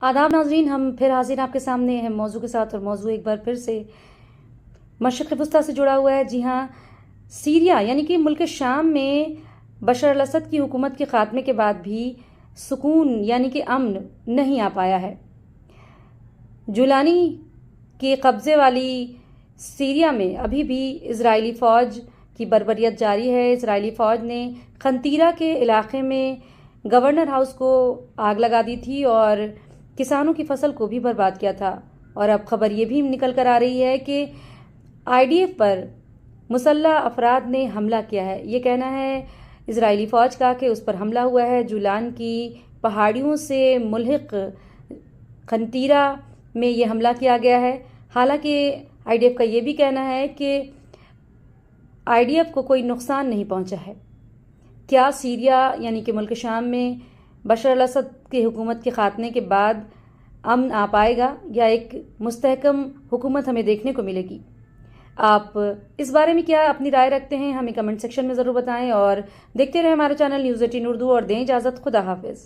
आदाब नाजरीन, हम फिर हाजिर हैं आपके सामने अहम मौजू के साथ। और मौजू एक बार फिर से मशरिक़ वस्ता से जुड़ा हुआ है। जी हाँ, सीरिया यानी कि मुल्क शाम में बशर अल असद की हुकूमत के ख़ात्मे के बाद भी सुकून यानी कि अमन नहीं आ पाया है। जुलानी के कब्ज़े वाली सीरिया में अभी भी इजरायली फ़ौज की बर्बरियत जारी है। इजरायली फ़ौज ने खंतीरा के इलाके में गवर्नर हाउस को आग लगा दी थी और किसानों की फसल को भी बर्बाद किया था। और अब खबर ये भी निकल कर आ रही है कि आईडीएफ पर मुसल्लह अफराद ने हमला किया है। ये कहना है इजरायली फ़ौज का कि उस पर हमला हुआ है। जुलान की पहाड़ियों से मुल्हिक खंतीरा में ये हमला किया गया है। हालांकि आईडीएफ का ये भी कहना है कि आईडीएफ को कोई नुकसान नहीं पहुंचा है। क्या सीरिया यानी कि मुल्क शाम में बशर अल असद की हुकूमत के ख़ात्मे के बाद अमन आ पाएगा या एक मुस्तहकम हुकूमत हमें देखने को मिलेगी? आप इस बारे में क्या अपनी राय रखते हैं, हमें कमेंट सेक्शन में ज़रूर बताएं और देखते रहें हमारा चैनल न्यूज़ 18 उर्दू और दें इजाज़त। खुदा हाफिज़।